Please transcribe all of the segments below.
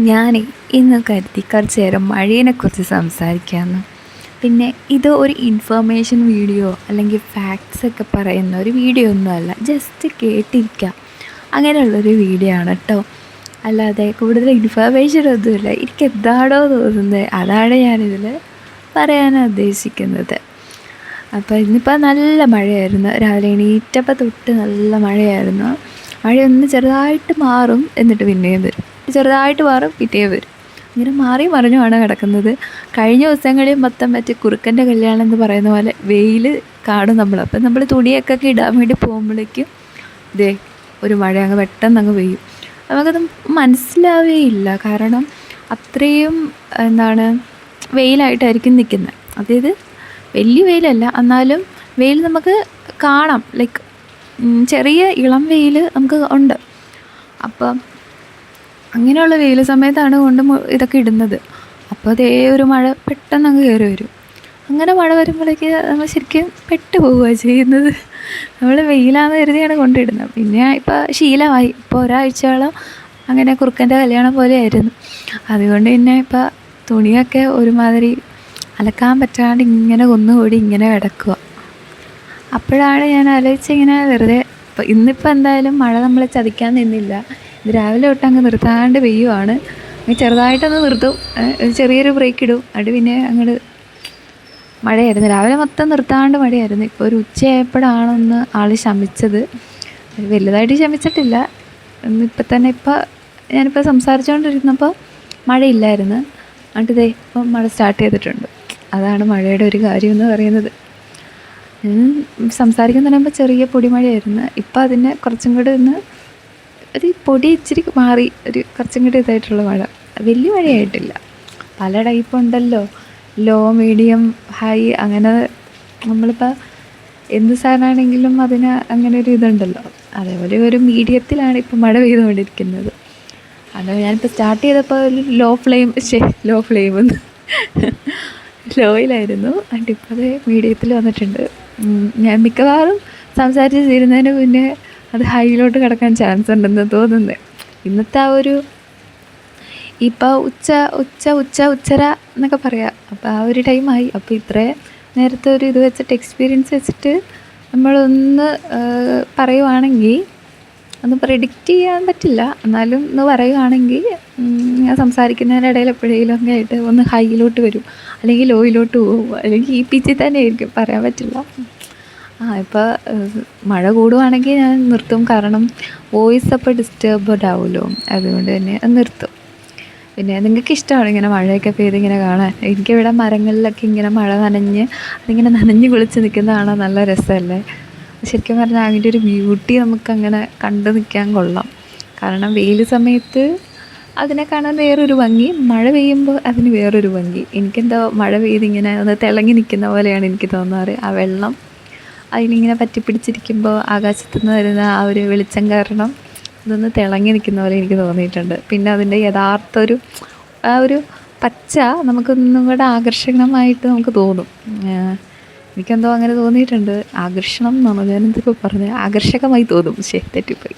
ഞാൻ ഇന്ന് കരുതി കുറച്ച് നേരം മഴയെക്കുറിച്ച് സംസാരിക്കാമെന്ന്. പിന്നെ ഇത് ഒരു ഇൻഫർമേഷൻ വീഡിയോ അല്ലെങ്കിൽ ഫാക്ട്സ് ഒക്കെ പറയുന്ന ഒരു വീഡിയോ ഒന്നുമല്ല, ജസ്റ്റ് കേട്ടിരിക്കുക അങ്ങനെയുള്ളൊരു വീഡിയോ ആണ് കേട്ടോ. അല്ലാതെ കൂടുതൽ ഇൻഫർമേഷൻ ഒന്നുമില്ല. എനിക്ക് എന്താണോ തോന്നുന്നത് അതാണ് ഞാനിതിൽ പറയാൻ ഉദ്ദേശിക്കുന്നത്. അപ്പോൾ ഇന്നിപ്പോൾ നല്ല മഴയായിരുന്നു, രാവിലെ എണീറ്റപ്പോൾ തൊട്ട് നല്ല മഴയായിരുന്നു. മഴയൊന്ന് ചെറുതായിട്ട് മാറും, എന്നിട്ട് പിന്നെയും വരും, ചെറുതായിട്ട് മാറും, പിന്നെയും വരും, ഇങ്ങനെ മാറി മറിഞ്ഞുമാണ് കിടക്കുന്നത്. കഴിഞ്ഞ ദിവസങ്ങളിൽ മൊത്തം മറ്റേ കുറുക്കൻ്റെ കല്യാണം എന്ന് പറയുന്ന പോലെ വെയിൽ കാണും നമ്മൾ. അപ്പം നമ്മൾ തുണിയൊക്കെ ഇടാൻ വേണ്ടി പോകുമ്പോഴേക്കും ഇതേ ഒരു മഴ അങ്ങ് പെട്ടെന്ന് അങ്ങ് പെയ്യും. നമുക്കത് മനസ്സിലാവുകയില്ല, കാരണം അത്രയും വെയിലായിട്ടായിരിക്കും നിൽക്കുന്നത്. അതായത് വലിയ വെയിലല്ല, എന്നാലും വെയിൽ നമുക്ക് കാണാം, ലൈക്ക് ചെറിയ ഇളം വെയിൽ നമുക്ക് ഉണ്ട്. അപ്പം അങ്ങനെയുള്ള വെയിൽ സമയത്താണ് ഇതൊക്കെ ഇടുന്നത്. അപ്പോൾ അതേ ഒരു മഴ പെട്ടെന്ന് അങ്ങ് കയറി വരും. അങ്ങനെ മഴ വരുമ്പോഴേക്ക് നമ്മൾ ശരിക്കും പെട്ടു പോവുകയാണ് ചെയ്യുന്നത്. നമ്മൾ വെയിലാണെന്ന് കരുതിയാണ് കൊണ്ടിടുന്നത്. പിന്നെ ഇപ്പോൾ ശീലമായി, ഇപ്പോൾ ഒരാഴ്ചയോളം അങ്ങനെ കുറുക്കൻ്റെ കല്യാണം പോലെ ആയിരുന്നു. അതുകൊണ്ട് പിന്നെ ഇപ്പോൾ തുണിയൊക്കെ ഒരുമാതിരി അലക്കാൻ പറ്റാണ്ട് ഇങ്ങനെ കുന്നുകൂടി ഇങ്ങനെ കിടക്കുക. അപ്പോഴാണ് ഞാൻ ആലോചിച്ചിങ്ങനെ വെറുതെ ഇന്നിപ്പോൾ എന്തായാലും മഴ നമ്മളെ ചതിക്കാൻ നിന്നില്ല. ഇത് രാവിലെ തൊട്ട് അങ്ങ് നിർത്താണ്ട് പെയ്യുവാണ്. ചെറുതായിട്ടൊന്ന് നിർത്തും, ഒരു ചെറിയൊരു ബ്രേക്ക് ഇടും, അത് പിന്നെ അങ്ങോട്ട് മഴയായിരുന്നു. രാവിലെ മൊത്തം നിർത്താണ്ട് മഴയായിരുന്നു. ഇപ്പോൾ ഒരു ഉച്ചയായപ്പോഴാണ് ആൾ ശമിച്ചത്. വലുതായിട്ട് ശമിച്ചിട്ടില്ല. ഇന്നിപ്പോൾ തന്നെ ഞാനിപ്പോൾ സംസാരിച്ചുകൊണ്ടിരുന്നപ്പോൾ മഴയില്ലായിരുന്നു. എന്നിട്ട് ഇതേ ഇപ്പം മഴ സ്റ്റാർട്ട് ചെയ്തിട്ടുണ്ട്. അതാണ് മഴയുടെ ഒരു കാര്യം എന്ന് പറയുന്നത്. സംസാരിക്കുന്ന പറയുമ്പോൾ ചെറിയ പൊടിമഴയായിരുന്നു. ഇപ്പം അതിനെ കുറച്ചും കൂടെ ഒരു പൊടി ഇച്ചിരി മാറി, ഒരു കുറച്ചും കൂടി ഇതായിട്ടുള്ള മഴ. വലിയ മഴയായിട്ടില്ല. പല ടൈപ്പ് ഉണ്ടല്ലോ, ലോ, മീഡിയം, ഹൈ, അങ്ങനെ നമ്മളിപ്പോൾ എന്ത് സാധനമാണെങ്കിലും അതിന് അങ്ങനെ ഒരു ഇതുണ്ടല്ലോ. അതേപോലെ ഒരു മീഡിയത്തിലാണ് ഇപ്പോൾ മഴ പെയ്തുകൊണ്ടിരിക്കുന്നത്. അത് ഞാനിപ്പോൾ സ്റ്റാർട്ട് ചെയ്തപ്പോൾ ഒരു ലോ ഫ്ലെയിമെന്ന് ലോയിലായിരുന്നു. അതിപ്പോൾ അത് മീഡിയത്തിൽ വന്നിട്ടുണ്ട്. ഞാൻ മിക്കവാറും സംസാരിച്ച് തീരുന്നതിന് മുന്നേ അത് ഹൈയിലോട്ട് കിടക്കാൻ ചാൻസ് ഉണ്ടെന്ന് തോന്നുന്നത്. ഇന്നത്തെ ആ ഒരു ഇപ്പോൾ ഉച്ചര എന്നൊക്കെ പറയാം. അപ്പോൾ ആ ഒരു ടൈമായി. അപ്പോൾ ഇത്രയും നേരത്തെ ഒരു ഇത് വെച്ചിട്ട് എക്സ്പീരിയൻസ് വെച്ചിട്ട് നമ്മളൊന്ന് പറയുവാണെങ്കിൽ, ഒന്ന് പ്രെഡിക്റ്റ് ചെയ്യാൻ പറ്റില്ല, എന്നാലും ഒന്ന് പറയുകയാണെങ്കിൽ ഞാൻ സംസാരിക്കുന്നതിൻ്റെ ഇടയിൽ എപ്പോഴെങ്കിലും ഒക്കെ ആയിട്ട് ഒന്ന് ഹൈയിലോട്ട് വരും, അല്ലെങ്കിൽ ലോയിലോട്ട് പോകും, അല്ലെങ്കിൽ ഈ പിച്ചിൽ തന്നെ ആയിരിക്കും, പറയാൻ പറ്റില്ല. ഇപ്പോൾ മഴ കൂടുവാണെങ്കിൽ ഞാൻ നിർത്തും, കാരണം വോയിസ് അപ്പോൾ ഡിസ്റ്റർബ്ഡ് ആവുമല്ലോ, അതുകൊണ്ട് തന്നെ നിർത്തും. പിന്നെ നിങ്ങൾക്ക് ഇഷ്ടമാണ് ഇങ്ങനെ മഴയൊക്കെ പെയ്ത് ഇങ്ങനെ കാണാൻ. എനിക്കിവിടെ മരങ്ങളിലൊക്കെ ഇങ്ങനെ മഴ അതിങ്ങനെ നനഞ്ഞ് കുളിച്ച് നിൽക്കുന്ന കാണാൻ നല്ല രസമല്ലേ. ശരിക്കും പറഞ്ഞാൽ അതിൻ്റെ ഒരു ബ്യൂട്ടി നമുക്കങ്ങനെ കണ്ടു നിൽക്കാൻ കൊള്ളാം. കാരണം വെയിൽ സമയത്ത് അതിനെ കാണാൻ വേറൊരു ഭംഗി, മഴ പെയ്യുമ്പോൾ അതിന് വേറൊരു ഭംഗി. എനിക്കെന്തോ മഴ പെയ്തിങ്ങനെ ഒന്ന് തിളങ്ങി നിൽക്കുന്ന പോലെയാണ് എനിക്ക് തോന്നാറ്. ആ വെള്ളം അതിലിങ്ങനെ പറ്റിപ്പിടിച്ചിരിക്കുമ്പോൾ ആകാശത്തു നിന്ന് വരുന്ന ആ ഒരു വെളിച്ചം കാരണം അതൊന്ന് തിളങ്ങി നിൽക്കുന്ന പോലെ എനിക്ക് തോന്നിയിട്ടുണ്ട്. പിന്നെ അതിൻ്റെ യഥാർത്ഥ ആ ഒരു പച്ച നമുക്കൊന്നും കൂടെ ആകർഷകമായിട്ട് നമുക്ക് തോന്നും. എനിക്കെന്തോ അങ്ങനെ തോന്നിയിട്ടുണ്ട്. ആകർഷണം എന്നാണോ ഞാനെന്തൊക്കെ പറഞ്ഞത്, ആകർഷകമായി തോന്നും. തെറ്റിപ്പോയി.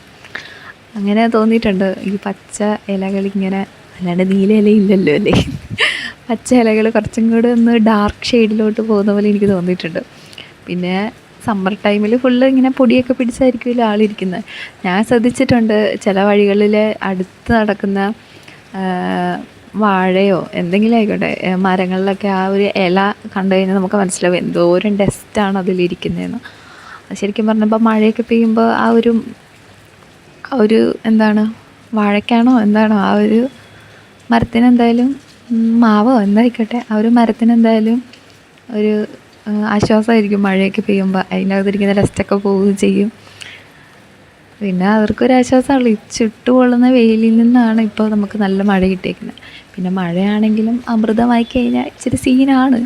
അങ്ങനെ തോന്നിയിട്ടുണ്ട്. ഈ പച്ച ഇലകളിങ്ങനെ, അല്ലാണ്ട് നീല ഇലയില്ലല്ലോ അല്ലേ, പച്ച ഇലകൾ കുറച്ചും കൂടെ ഒന്ന് ഡാർക്ക് ഷെയ്ഡിലോട്ട് പോകുന്ന പോലെ എനിക്ക് തോന്നിയിട്ടുണ്ട്. പിന്നെ സമ്മർ ടൈമിൽ ഫുള്ള് ഇങ്ങനെ പൊടിയൊക്കെ പിടിച്ചായിരിക്കുമല്ലോ ആളിരിക്കുന്നത്. ഞാൻ ശ്രദ്ധിച്ചിട്ടുണ്ട്, ചില വഴികളിൽ അടുത്ത് നടക്കുന്ന വാഴയോ എന്തെങ്കിലും ആയിക്കോട്ടെ, മരങ്ങളിലൊക്കെ ആ ഒരു ഇല കണ്ടു കഴിഞ്ഞാൽ നമുക്ക് മനസ്സിലാവും എന്തോരം ഡസ്റ്റാണ് അതിലിരിക്കുന്നതെന്ന്. ശരിക്കും പറഞ്ഞപ്പോൾ മഴയൊക്കെ പെയ്യുമ്പോൾ ആ ഒരു വാഴയ്ക്കാണോ എന്താണോ ആ ഒരു മരത്തിന് എന്തായാലും, മാവോ എന്തായിക്കോട്ടെ, ആ ഒരു മരത്തിന് എന്തായാലും ഒരു ആശ്വാസമായിരിക്കും മഴയൊക്കെ പെയ്യുമ്പോൾ. അതിനകത്തിരിക്കുന്ന ഡസ്റ്റൊക്കെ പോവുകയും ചെയ്യും. പിന്നെ അവർക്കൊരാശ്വാസമുള്ളൂ. ഈ ചുട്ടുപൊള്ളുന്ന വെയിലിൽ നിന്നാണ് ഇപ്പോൾ നമുക്ക് നല്ല മഴ കിട്ടിയേക്കുന്നത്. പിന്നെ മഴയാണെങ്കിലും അമൃതമായി കഴിഞ്ഞാൽ ഇച്ചിരി സീനാണ്.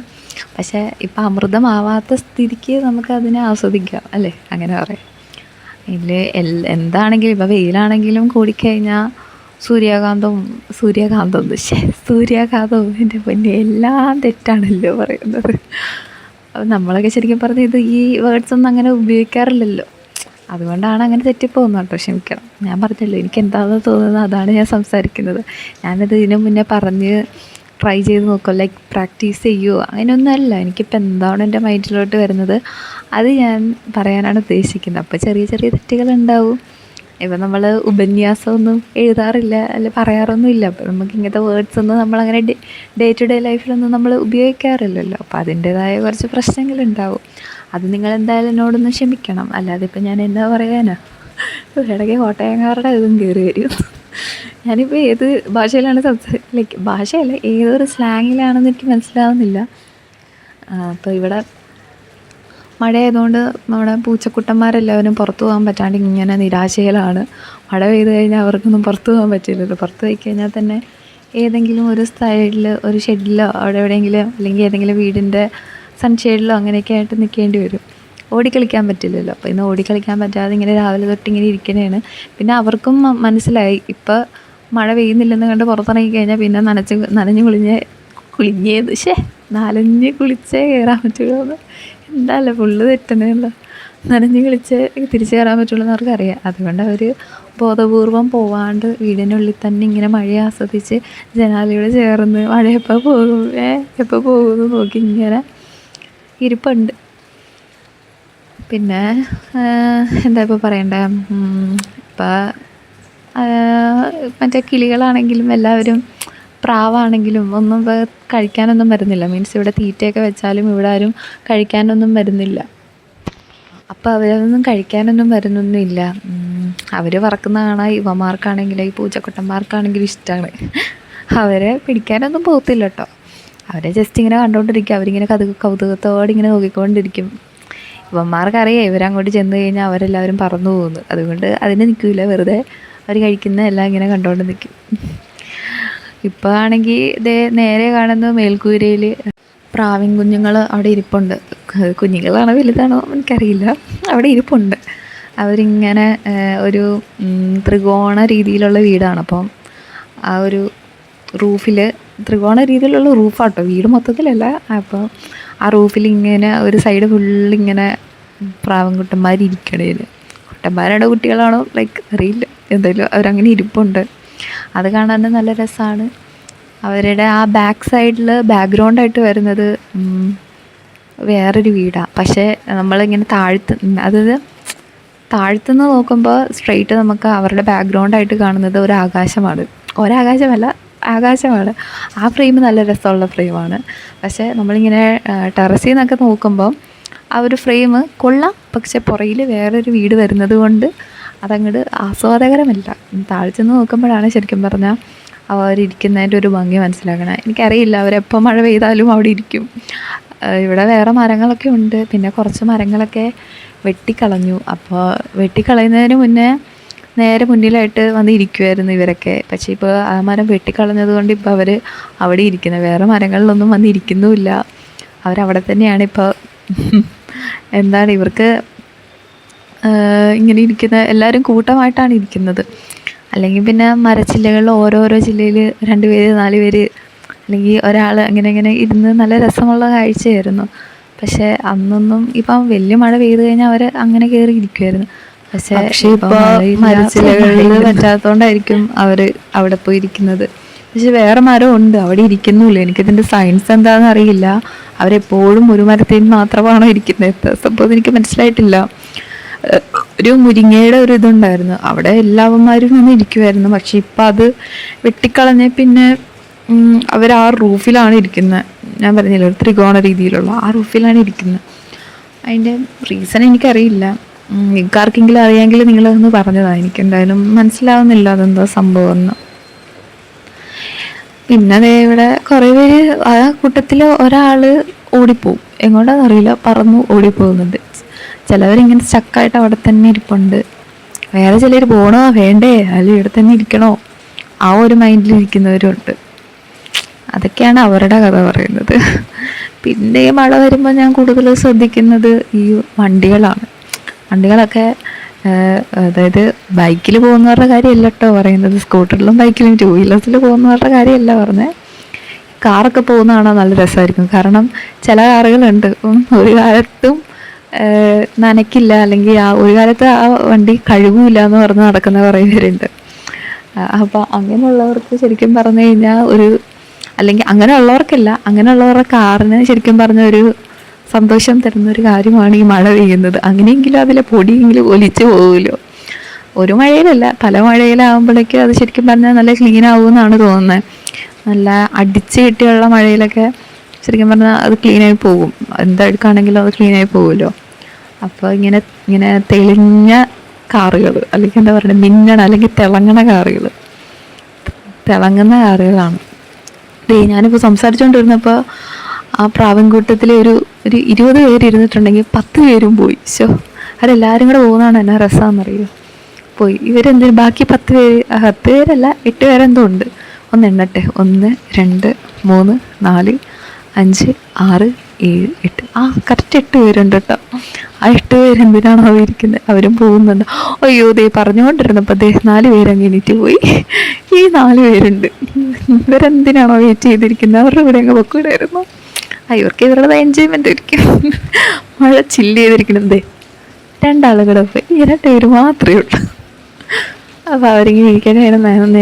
പക്ഷേ ഇപ്പം അമൃതമാവാത്ത സ്ഥിതിക്ക് നമുക്കതിനെ ആസ്വദിക്കാം അല്ലേ, അങ്ങനെ പറയാം. ഇതിൽ എന്താണെങ്കിലും ഇപ്പോൾ വെയിലാണെങ്കിലും കൂടിക്കഴിഞ്ഞാൽ സൂര്യാഘാതവും എൻ്റെ പൊന്നെ എല്ലാം തെറ്റാണല്ലോ പറയുന്നത്. അപ്പോൾ നമ്മളൊക്കെ ശരിക്കും പറഞ്ഞാൽ ഈ വേർഡ്സൊന്നും അങ്ങനെ ഉപയോഗിക്കാറില്ലല്ലോ. അതുകൊണ്ടാണ് അങ്ങനെ തെറ്റിപ്പോകുന്നത് കേട്ടോ, ക്ഷമിക്കണം. ഞാൻ പറഞ്ഞല്ലോ എനിക്ക് എന്താണെന്ന് തോന്നുന്നത് അതാണ് ഞാൻ സംസാരിക്കുന്നത്. ഞാനത് ഇതിനു മുന്നേ പറഞ്ഞ് ട്രൈ ചെയ്ത് നോക്കുക, ലൈക്ക് പ്രാക്ടീസ് ചെയ്യുമോ അങ്ങനെയൊന്നുമല്ല. എനിക്കിപ്പോൾ എന്താണ് എൻ്റെ മൈൻഡിലോട്ട് വരുന്നത് അത് ഞാൻ പറയാനാണ് ഉദ്ദേശിക്കുന്നത്. അപ്പോൾ ചെറിയ ചെറിയ തെറ്റുകളുണ്ടാവും. ഇപ്പം നമ്മൾ ഉപന്യാസമൊന്നും എഴുതാറില്ല, അല്ല പറയാറൊന്നുമില്ല. അപ്പോൾ നമുക്ക് ഇങ്ങനത്തെ വേർഡ്സൊന്നും നമ്മളങ്ങനെ ഡേ ടു ഡേ ലൈഫിലൊന്നും നമ്മൾ ഉപയോഗിക്കാറില്ലല്ലോ. അപ്പോൾ അതിൻ്റേതായ കുറച്ച് പ്രശ്നങ്ങളുണ്ടാവും. അത് നിങ്ങളെന്തായാലും എന്നോടൊന്ന് ക്ഷമിക്കണം. അല്ലാതെ ഇപ്പം ഞാൻ എന്താ പറയാനാ, ഇടയ്ക്ക് കോട്ടയംകാരുടെ ഇതും കയറി വരും. ഞാനിപ്പോൾ ഏത് ഭാഷയിലാണ് ലൈക്ക് ഭാഷയല്ല, ഏതൊരു സ്ലാങ്ങിലാണെന്ന് എനിക്ക് മനസ്സിലാവുന്നില്ല. അപ്പോൾ ഇവിടെ മഴയായതുകൊണ്ട് നമ്മുടെ പൂച്ചക്കുട്ടന്മാരെല്ലാവരും പുറത്തു പോകാൻ പറ്റാണ്ട് ഇങ്ങനെ നിരാശയിലാണ്. മഴ പെയ്ത് കഴിഞ്ഞാൽ അവർക്കൊന്നും പുറത്തു പോകാൻ പറ്റില്ലല്ലോ. പുറത്ത് പോയി കഴിഞ്ഞാൽ തന്നെ ഏതെങ്കിലും ഒരു സൈഡിൽ ഒരു ഷെഡിലോ അവിടെ എവിടെയെങ്കിലും, അല്ലെങ്കിൽ ഏതെങ്കിലും വീടിൻ്റെ സൺഷെയ്ഡിലോ അങ്ങനെയൊക്കെ ആയിട്ട് നിൽക്കേണ്ടി വരും. ഓടിക്കളിക്കാൻ പറ്റില്ലല്ലോ. അപ്പോൾ ഇന്ന് ഓടിക്കളിക്കാൻ പറ്റാതെ ഇങ്ങനെ രാവിലെ തൊട്ട് ഇങ്ങനെ ഇരിക്കണേണ്. പിന്നെ അവർക്കും മനസ്സിലായി ഇപ്പോൾ മഴ പെയ്യുന്നില്ലെന്ന് കണ്ട് പുറത്തിറങ്ങി കഴിഞ്ഞാൽ പിന്നെ നനഞ്ഞ് കുളിച്ചേ കയറാൻ പറ്റുള്ളൂ എന്ന്. എന്താല്ലേ ഫുള്ള് തെറ്റണേല്ലോ. നനഞ്ഞ് കുളിച്ചേ തിരിച്ച് കയറാൻ പറ്റുള്ളൂ എന്ന് അവർക്കറിയാം. അതുകൊണ്ട് അവർ ബോധപൂർവം പോവാണ്ട് വീടിനുള്ളിൽ തന്നെ ഇങ്ങനെ മഴയെ ആസ്വദിച്ച് ജനാലയോട് ചേർന്ന് മഴ എപ്പോൾ പോകുമെന്ന് നോക്കി ഇങ്ങനെ ഇരിപ്പുണ്ട്. പിന്നെ എന്താ ഇപ്പോൾ പറയണ്ടേ, ഇപ്പം മറ്റേ കിളികളാണെങ്കിലും എല്ലാവരും പ്രാവാണെങ്കിലും ഒന്നും കഴിക്കാനൊന്നും വരുന്നില്ല. മീൻസ് ഇവിടെ തീറ്റയൊക്കെ വെച്ചാലും ഇവിടെ ആരും കഴിക്കാനൊന്നും വരുന്നില്ല. അപ്പോൾ അവരൊന്നും കഴിക്കാനൊന്നും വരുന്നൊന്നുമില്ല. അവർ പറക്കുന്ന കാണാൻ ഇവന്മാർക്കാണെങ്കിലും ഈ പൂച്ചക്കുട്ടന്മാർക്കാണെങ്കിലും ഇഷ്ടമാണ്. അവരെ പിടിക്കാനൊന്നും പോകത്തില്ല കേട്ടോ. അവരെ ജസ്റ്റ് ഇങ്ങനെ കണ്ടുകൊണ്ടിരിക്കും. അവരിങ്ങനെ കൗതുകത്തോടെ ഇങ്ങനെ നോക്കിക്കൊണ്ടിരിക്കും. ഇവന്മാർക്കറിയാം ഇവരങ്ങോട്ട് ചെന്ന് കഴിഞ്ഞാൽ അവരെല്ലാവരും പറന്നു പോകുന്നു. അതുകൊണ്ട് അതിന് നിൽക്കില്ല, വെറുതെ അവർ കഴിക്കുന്ന എല്ലാം ഇങ്ങനെ കണ്ടുകൊണ്ട് നിൽക്കും. ഇപ്പോൾ ആണെങ്കിൽ ഇതേ നേരെ കാണുന്ന മേൽക്കൂരയിൽ പ്രാവിൻ കുഞ്ഞുങ്ങൾ അവിടെ ഇരിപ്പുണ്ട്. കുഞ്ഞുങ്ങളാണോ വലുതാണോ എനിക്കറിയില്ല, അവിടെ ഇരിപ്പുണ്ട്. അവരിങ്ങനെ ഒരു ത്രികോണ രീതിയിലുള്ള വീടാണ്. അപ്പം ആ ഒരു റൂഫിൽ ത്രികോണ രീതിയിലുള്ള റൂഫാട്ടോ, വീട് മൊത്തത്തിലല്ല. അപ്പോൾ ആ റൂഫിൽ ഇങ്ങനെ ഒരു സൈഡ് ഫുള്ളിങ്ങനെ പ്രാവൻകുട്ടന്മാരിരിക്കണേന്. കുട്ടന്മാരുടെ കുട്ടികളാണോ ലൈക്ക് അറിയില്ല, എന്തായാലും അവരങ്ങനെ ഇരിപ്പുണ്ട്. അത് കാണാൻ നല്ല രസമാണ്. അവരുടെ ആ ബാക്ക് സൈഡിൽ ബാക്ക്ഗ്രൗണ്ടായിട്ട് വരുന്നത് വേറൊരു വീടാണ്. പക്ഷേ നമ്മളിങ്ങനെ അതായത് താഴ്ത്തുനിന്ന് നോക്കുമ്പോൾ സ്ട്രെയിറ്റ് നമുക്ക് അവരുടെ ബാക്ക്ഗ്രൗണ്ടായിട്ട് കാണുന്നത് ഒരാകാശമാണ്. ആകാശമാണ്. ആ ഫ്രെയിം നല്ല രസമുള്ള ഫ്രെയിമാണ്. പക്ഷേ നമ്മളിങ്ങനെ ടെറസിൽ നിന്നൊക്കെ നോക്കുമ്പോൾ ആ ഒരു ഫ്രെയിം കൊള്ളാം, പക്ഷെ പുറകിൽ വേറൊരു വീട് വരുന്നത് കൊണ്ട് അതങ്ങോട്ട് ആസ്വാദകരമല്ല. താഴ്ചെന്ന് നോക്കുമ്പോഴാണ് ശരിക്കും പറഞ്ഞാൽ അവരിയ്ക്കുന്നതിൻ്റെ ഒരു ഭംഗി മനസ്സിലാക്കണേ. എനിക്കറിയില്ല അവരെപ്പോൾ മഴ പെയ്താലും അവിടെ ഇരിക്കും. ഇവിടെ വേറെ മരങ്ങളൊക്കെ ഉണ്ട്. പിന്നെ കുറച്ച് മരങ്ങളൊക്കെ വെട്ടിക്കളഞ്ഞു. അപ്പോൾ വെട്ടിക്കളയുന്നതിന് മുന്നേ നേരെ മുന്നിലായിട്ട് വന്ന് ഇരിക്കുമായിരുന്നു ഇവരൊക്കെ. പക്ഷേ ഇപ്പോൾ ആ മരം വെട്ടിക്കളഞ്ഞത് കൊണ്ട് ഇപ്പോൾ അവർ അവിടെ ഇരിക്കുന്നത്. വേറെ മരങ്ങളിലൊന്നും വന്ന് ഇരിക്കുന്നുമില്ല. അവരവിടെ തന്നെയാണ് ഇപ്പോൾ. എന്താണ് ഇവർക്ക് ഇങ്ങനെ ഇരിക്കുന്ന എല്ലാവരും കൂട്ടമായിട്ടാണ് ഇരിക്കുന്നത്. അല്ലെങ്കിൽ പിന്നെ മരച്ചില്ലകളിൽ ഓരോരോ ചില്ലയിൽ 2 പേര് 4 പേര് അല്ലെങ്കിൽ ഒരാൾ അങ്ങനെ ഇരുന്ന് നല്ല രസമുള്ള കാഴ്ചയായിരുന്നു. പക്ഷേ അന്നൊന്നും ഇപ്പം വലിയ മഴ പെയ്ത് കഴിഞ്ഞാൽ അവർ അങ്ങനെ കയറി ഇരിക്കുമായിരുന്നു. പക്ഷേ ഇപ്പോൾ മരച്ചില്ലകളിൽ പറ്റാത്തതുകൊണ്ടായിരിക്കും അവർ അവിടെ പോയി ഇരിക്കുന്നത്. പക്ഷെ വേറെ മരം ഉണ്ട്, അവിടെ ഇരിക്കുന്നുമില്ല. എനിക്കിതിൻ്റെ സയൻസ് എന്താണെന്ന് അറിയില്ല. അവരെപ്പോഴും ഒരു മരത്തിൽ മാത്രമാണോ ഇരിക്കുന്നത്? സംഭവം എനിക്ക് മനസ്സിലായിട്ടില്ല. ഒരു മുരിങ്ങയുടെ ഒരു ഇതുണ്ടായിരുന്നു, അവിടെ എല്ലാവന്മാരും വന്ന് ഇരിക്കുമായിരുന്നു. പക്ഷെ ഇപ്പം അത് വെട്ടിക്കളഞ്ഞ പിന്നെ അവർ ആ റൂഫിലാണ് ഇരിക്കുന്നത്. ഞാൻ പറഞ്ഞില്ല, ഒരു ത്രികോണ രീതിയിലുള്ള ആ റൂഫിലാണ് ഇരിക്കുന്നത്. അതിൻ്റെ റീസൺ എനിക്കറിയില്ല. നിങ്ങൾക്കാർക്കെങ്കിലും അറിയാമെങ്കിൽ നിങ്ങളതൊന്ന് പറഞ്ഞതാണ്. എനിക്കെന്തായാലും മനസ്സിലാവുന്നില്ല അതെന്താ സംഭവം എന്ന്. പിന്നെ അതേ ഇവിടെ കുറേ പേര് ആ കൂട്ടത്തിൽ ഒരാൾ ഓടിപ്പോവും, എങ്ങോട്ടാണെന്നറിയില്ല, പറന്നു ഓടിപ്പോകുന്നുണ്ട്. ചിലവരിങ്ങനെ സ്റ്റക്കായിട്ട് അവിടെ തന്നെ ഇരിപ്പുണ്ട്. വേറെ ചിലർ പോകണോ വേണ്ടേ അല്ലെങ്കിൽ ഇവിടെ തന്നെ ഇരിക്കണോ ആ ഒരു മൈൻഡിലിരിക്കുന്നവരുണ്ട്. അതൊക്കെയാണ് അവരുടെ കഥ പറയുന്നത്. പിന്നെ ഈ മഴ വരുമ്പോൾ ഞാൻ കൂടുതൽ ശ്രദ്ധിക്കുന്നത് ഈ വണ്ടികളൊക്കെ അതായത് ബൈക്കിൽ പോകുന്നവരുടെ കാര്യമല്ല കേട്ടോ പറയുന്നത്. സ്കൂട്ടറിലും ബൈക്കിലും 2 വീലേഴ്സിൽ പോകുന്നവരുടെ കാര്യമല്ല പറഞ്ഞത്. കാറൊക്കെ പോകുന്ന കാണാൻ നല്ല രസമായിരിക്കും. കാരണം ചില കാറുകളുണ്ട് ഒരു കാലത്തും നനയ്ക്കില്ല, അല്ലെങ്കിൽ ആ ഒരു കാലത്ത് ആ വണ്ടി കഴുകില്ല എന്ന് പറഞ്ഞ് നടക്കുന്ന കുറേ പേരുണ്ട്. അപ്പോൾ അങ്ങനെയുള്ളവർക്ക് ശരിക്കും പറഞ്ഞു കഴിഞ്ഞാൽ അല്ലെങ്കിൽ അങ്ങനെയുള്ളവർക്കല്ല, അങ്ങനെയുള്ളവരുടെ കാറിന് ശരിക്കും പറഞ്ഞ ഒരു സന്തോഷം തരുന്നൊരു കാര്യമാണ് ഈ മഴ പെയ്യുന്നത്. അങ്ങനെയെങ്കിലും അതിലെ പൊടിയെങ്കിലും ഒലിച്ചു പോകുമല്ലോ. ഒരു മഴയിലല്ല, പല മഴയിലാകുമ്പോഴേക്കും അത് ശരിക്കും പറഞ്ഞാൽ നല്ല ക്ലീൻ ആവുമെന്നാണ് തോന്നുന്നത്. നല്ല അടിച്ച് കെട്ടിയുള്ള മഴയിലൊക്കെ ശരിക്കും പറഞ്ഞാൽ അത് ക്ലീനായി പോകും. എന്തെടുക്കുകയാണെങ്കിലും അത് ക്ലീനായി പോകുമല്ലോ. അപ്പോൾ ഇങ്ങനെ ഇങ്ങനെ തെളിഞ്ഞ കാറുകൾ, അല്ലെങ്കിൽ എന്താ പറയുക, മിന്നണ അല്ലെങ്കിൽ തിളങ്ങുന്ന കാറുകളാണ്. ഞാനിപ്പോൾ സംസാരിച്ചുകൊണ്ടിരുന്നപ്പോൾ ആ പ്രാവൻകൂട്ടത്തിൽ ഒരു 20 പേര് ഇരുന്നിട്ടുണ്ടെങ്കിൽ 10 പേരും പോയി. അവരെല്ലാവരും കൂടെ പോകുന്നതാണ് എന്നാ രസമാണെന്നറിയോ. പോയി ഇവരെന്തിനും ബാക്കി 10 പേര്, 10 പേരല്ല 8 പേരെന്തോ ഉണ്ട്. ഒന്ന് എണ്ണട്ടെ, 1 2 3 4 5 6 7 8, കറക്റ്റ് 8 പേരുണ്ട് കേട്ടോ. ആ 8 പേരെന്തിനാണോ ഇരിക്കുന്നത്, അവരും പോകുന്നുണ്ട്. അയ്യോ പറഞ്ഞുകൊണ്ടിരുന്നപ്പോൾ 4 പേരങ്ങ് എണീറ്റ് പോയി. ഈ 4 പേരുണ്ട്, ഇവരെന്തിനാണോ വെയിറ്റ് ചെയ്തിരിക്കുന്നത്, അവരുടെ ഇവിടെ അങ്ങ് പൊക്കിവിടായിരുന്നു. ഇവർക്ക് ഇവരുടെ എൻജോയ്മെൻ്റ് ആയിരിക്കും. മഴ ചില്ല് ചെയ്തിരിക്കുന്നത്. 2 ആളുകളുടെ പോയി, ഈ 2 പേര് മാത്രമേ ഉള്ളൂ. അപ്പോൾ അവരിങ്ങനെ ഇരിക്കണേണ്,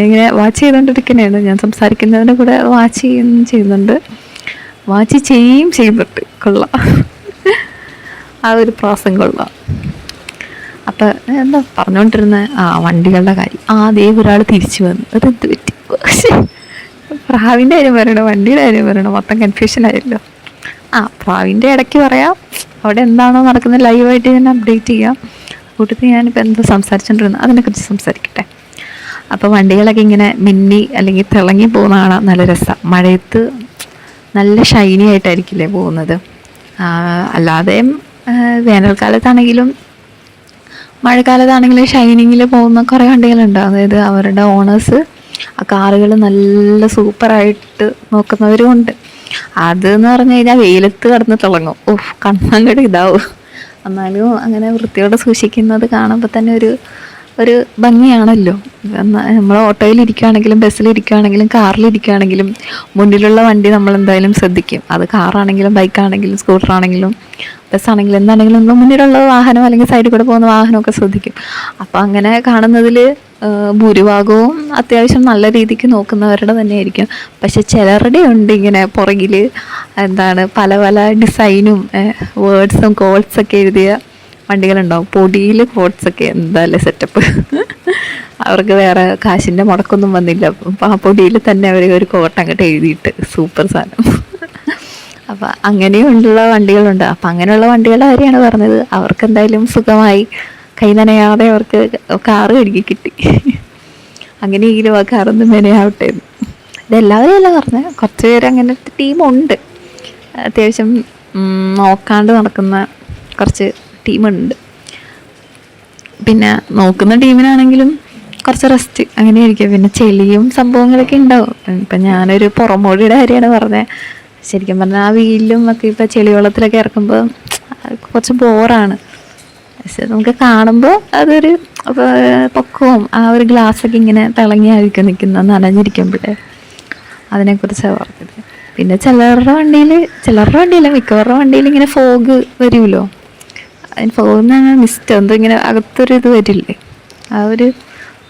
ഇങ്ങനെ വാച്ച് ചെയ്തുകൊണ്ടിരിക്കണേണ്. ഞാൻ സംസാരിക്കുന്നതിൻ്റെ കൂടെ വാച്ച് ചെയ്യുന്നുണ്ട്. കൊള്ളാം, ആ ഒരു പ്രാസം കൊള്ളാം. അപ്പം എന്താ പറഞ്ഞുകൊണ്ടിരുന്നത്, വണ്ടികളുടെ കാര്യം. അതേ ഒരാൾ തിരിച്ചു വന്നു. അതെന്ത് പറ്റി? പ്രാവിൻ്റെ കാര്യം പറയണോ വണ്ടിയുടെ കാര്യം പറയണോ, മൊത്തം കൺഫ്യൂഷനായല്ലോ. പ്രാവിൻ്റെ ഇടയ്ക്ക് പറയാം, അവിടെ എന്താണോ നടക്കുന്നത് ലൈവായിട്ട് ഞാൻ അപ്ഡേറ്റ് ചെയ്യാം. കൂട്ടത്തിൽ ഞാനിപ്പോൾ എന്താ സംസാരിച്ചുകൊണ്ടിരുന്നത് അതിനെക്കുറിച്ച് സംസാരിക്കട്ടെ. അപ്പോൾ വണ്ടികളൊക്കെ ഇങ്ങനെ മിന്നി അല്ലെങ്കിൽ തിളങ്ങി പോകുന്ന കാണാൻ നല്ല രസമാണ്. മഴയത്ത് നല്ല ഷൈനി ആയിട്ടായിരിക്കില്ലേ പോകുന്നത്. അല്ലാതെ വേനൽക്കാലത്താണെങ്കിലും മഴക്കാലത്താണെങ്കിലും ഷൈനിങ്ങിൽ പോകുന്ന കുറേ വണ്ടികളുണ്ട്. അതായത് അവരുടെ ഓണേഴ്സ് ആ കാറുകൾ നല്ല സൂപ്പറായിട്ട് നോക്കുന്നവരും ഉണ്ട്. അതെന്ന് പറഞ്ഞു കഴിഞ്ഞാൽ വെയിലത്ത് കിടന്ന് തിളങ്ങും. കണ്ണങ്ങട് ഇതാവും. എന്നാലും അങ്ങനെ വൃത്തിയോടെ സൂക്ഷിക്കുന്നത് കാണുമ്പോൾ തന്നെ ഒരു ഭംഗിയാണല്ലോ. നമ്മൾ ഓട്ടോയിലിരിക്കുകയാണെങ്കിലും ബസ്സിലിരിക്കുകയാണെങ്കിലും കാറിലിരിക്കുകയാണെങ്കിലും മുന്നിലുള്ള വണ്ടി നമ്മളെന്തായാലും ശ്രദ്ധിക്കും. അത് കാറാണെങ്കിലും ബൈക്കാണെങ്കിലും സ്കൂട്ടറാണെങ്കിലും ബസ്സാണെങ്കിലും എന്താണെങ്കിലും നമ്മൾ മുന്നിലുള്ള വാഹനം അല്ലെങ്കിൽ സൈഡിൽ കൂടെ പോകുന്ന വാഹനമൊക്കെ ശ്രദ്ധിക്കും. അപ്പോൾ അങ്ങനെ കാണുന്നതിൽ ഭൂരിഭാഗവും അത്യാവശ്യം നല്ല രീതിക്ക് നോക്കുന്നവരുടെ തന്നെയായിരിക്കും. പക്ഷെ ചിലരുടെ ഉണ്ട് ഇങ്ങനെ പുറകിൽ പല പല ഡിസൈനും വേർഡ്സും കോഡ്സൊക്കെ എഴുതിയ വണ്ടികളുണ്ടാവും. പൊടിയിൽ കോഡ്സൊക്കെ എന്തായാലും സെറ്റപ്പ്. അവർക്ക് വേറെ കാശിൻ്റെ മുടക്കൊന്നും വന്നില്ല. അപ്പം ആ പൊടിയിൽ തന്നെ അവർ ഒരു കോട്ട് അങ്ങോട്ട് എഴുതിയിട്ട് സൂപ്പർ സാധനം. അപ്പം അങ്ങനെയുള്ള വണ്ടികളുണ്ട്. അപ്പം അങ്ങനെയുള്ള വണ്ടികളുടെ കാര്യമാണ് പറഞ്ഞത്. അവർക്ക് എന്തായാലും സുഖമായി കൈ നനയാതെ അവർക്ക് കാറ് കഴുകി കിട്ടി. അങ്ങനെയെങ്കിലും ആ കാറൊന്നും മെനയാവട്ടെ. ഇതെല്ലാവരും അല്ല പറഞ്ഞത്, കുറച്ച് പേര് അങ്ങനത്തെ ടീമുണ്ട്. അത്യാവശ്യം നോക്കാണ്ട് നടക്കുന്ന കുറച്ച് ടീമുണ്ട്. പിന്നെ നോക്കുന്ന ടീമിനാണെങ്കിലും കുറച്ച് റെസ്റ്റ് അങ്ങനെയായിരിക്കും. പിന്നെ ചെളിയും സംഭവങ്ങളൊക്കെ ഉണ്ടാവും. ഇപ്പം ഞാനൊരു പുറമോടിയുടെ കാര്യമാണ് പറഞ്ഞത്. ശരിക്കും പറഞ്ഞാൽ ആ വീലിലും ഒക്കെ ഇപ്പം ചെളി വെള്ളത്തിലൊക്കെ ഇറക്കുമ്പോൾ കുറച്ച് ബോറാണ്. പക്ഷെ നമുക്ക് കാണുമ്പോൾ അതൊരു പൊക്കവും ആ ഒരു ഗ്ലാസ്സൊക്കെ ഇങ്ങനെ തിളങ്ങിയായിരിക്കും നിൽക്കുന്ന നനഞ്ഞിരിക്കുമ്പോഴേ. അതിനെക്കുറിച്ചാണ് പറഞ്ഞത്. പിന്നെ ചിലരുടെ വണ്ടിയിൽ മിക്കവരുടെ വണ്ടിയിൽ ഇങ്ങനെ ഫോഗ് വരുമല്ലോ. അതിന് ഫോഗെന്ന് പറഞ്ഞാൽ മിസ്റ്റ് എന്തോ ഇങ്ങനെ അകത്തൊരു ഇത് വരില്ലേ,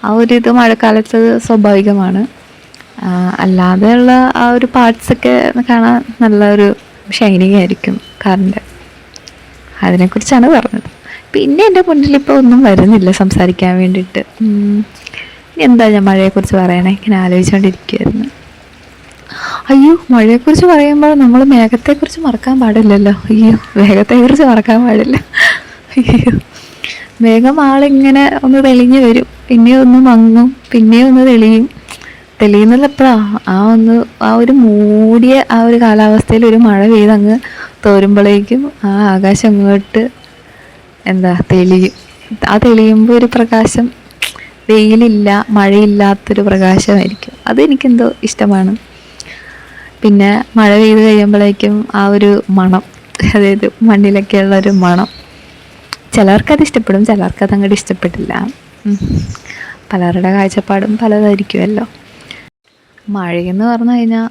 ആ ഒരു ഇത് മഴക്കാലത്ത് സ്വാഭാവികമാണ്. അല്ലാതെയുള്ള ആ ഒരു പാർട്സൊക്കെ കാണാൻ നല്ലൊരു ഷൈനിങ് ആയിരിക്കും കാറിൻ്റെ. അതിനെക്കുറിച്ചാണ് പറഞ്ഞത്. പിന്നെ എൻ്റെ മുന്നിൽ ഇപ്പോൾ ഒന്നും വരുന്നില്ല സംസാരിക്കാൻ വേണ്ടിയിട്ട്. ഇനി എന്താ ഞാൻ മഴയെക്കുറിച്ച് പറയണേ, ഇങ്ങനെ ആലോചിച്ചുകൊണ്ടിരിക്കുകയായിരുന്നു. മഴയെക്കുറിച്ച് പറയുമ്പോൾ നമ്മൾ മേഘത്തെക്കുറിച്ച് മറക്കാൻ പാടില്ലല്ലോ. മേഘത്തെക്കുറിച്ച് മറക്കാൻ പാടില്ല. മേഘം ആളിങ്ങനെ ഒന്ന് തെളിഞ്ഞ് വരും, പിന്നെ ഒന്ന് മങ്ങും, പിന്നെയും ഒന്ന് തെളിയുന്നത് എപ്പോഴാണ് ആ ഒരു മൂടിയ ആ ഒരു കാലാവസ്ഥയിൽ ഒരു മഴ പെയ്തങ്ങ് തോരുമ്പോഴേക്കും ആ ആകാശം അങ്ങോട്ട് തെളിയും. ആ തെളിയുമ്പോൾ ഒരു പ്രകാശം, വെയിലില്ല മഴയില്ലാത്തൊരു പ്രകാശമായിരിക്കും. അതെനിക്കെന്തോ ഇഷ്ടമാണ്. പിന്നെ മഴ പെയ്ത് കഴിയുമ്പോഴേക്കും ആ ഒരു മണം, അതായത് മണ്ണിലൊക്കെ ഉള്ളൊരു മണം, ചിലർക്കത് ഇഷ്ടപ്പെടും, ചിലർക്കത് അങ്ങോട്ട് ഇഷ്ടപ്പെട്ടില്ല. പലരുടെ കാഴ്ചപ്പാടും പലതായിരിക്കുമല്ലോ. മഴയെന്ന് പറഞ്ഞു കഴിഞ്ഞാൽ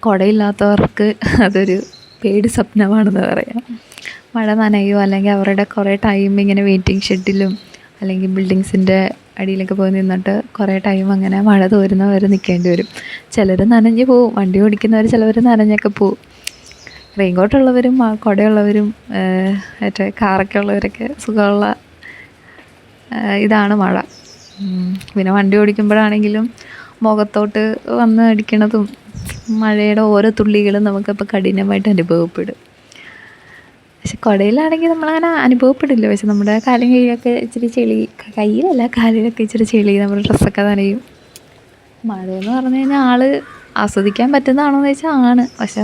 കുടയില്ലാത്തവർക്ക് അതൊരു പേടി സ്വപ്നമാണെന്ന് പറയാം. മഴ നനയുമോ, അല്ലെങ്കിൽ അവരുടെ കുറേ ടൈം ഇങ്ങനെ വെയിറ്റിംഗ് ഷെഡിലും അല്ലെങ്കിൽ ബിൽഡിങ്സിൻ്റെ അടിയിലൊക്കെ പോയി നിന്നിട്ട് കുറേ ടൈം അങ്ങനെ മഴ തോരുന്നവരെ നിൽക്കേണ്ടി വരും. ചിലർ നനഞ്ഞ് പോവും, വണ്ടി ഓടിക്കുന്നവർ ചിലവർ നനഞ്ഞൊക്കെ പോവും. റെയിൻ കോട്ടുള്ളവരും കുടയുള്ളവരും മറ്റേ കാറൊക്കെ ഉള്ളവരൊക്കെ സുഖമുള്ള ഇതാണ് മഴ. പിന്നെ വണ്ടി ഓടിക്കുമ്പോഴാണെങ്കിലും മുഖത്തോട്ട് വന്ന് അടിക്കണതും മഴയുടെ ഓരോ തുള്ളികളും നമുക്കപ്പോൾ കഠിനമായിട്ട് അനുഭവപ്പെടും. പക്ഷെ കുടയിലാണെങ്കിൽ നമ്മളങ്ങനെ അനുഭവപ്പെടില്ല. പക്ഷെ നമ്മുടെ കാലും കൈയൊക്കെ ഇച്ചിരി ചെളി, കയ്യിലല്ല കാലിലൊക്കെ ഇച്ചിരി ചെളി, നമ്മുടെ ഡ്രസ്സൊക്കെ നനയും. മഴയെന്ന് പറഞ്ഞു കഴിഞ്ഞാൽ ആസ്വദിക്കാൻ പറ്റുന്നതാണോ എന്ന് ചോദിച്ചാൽ ആണ്. പക്ഷെ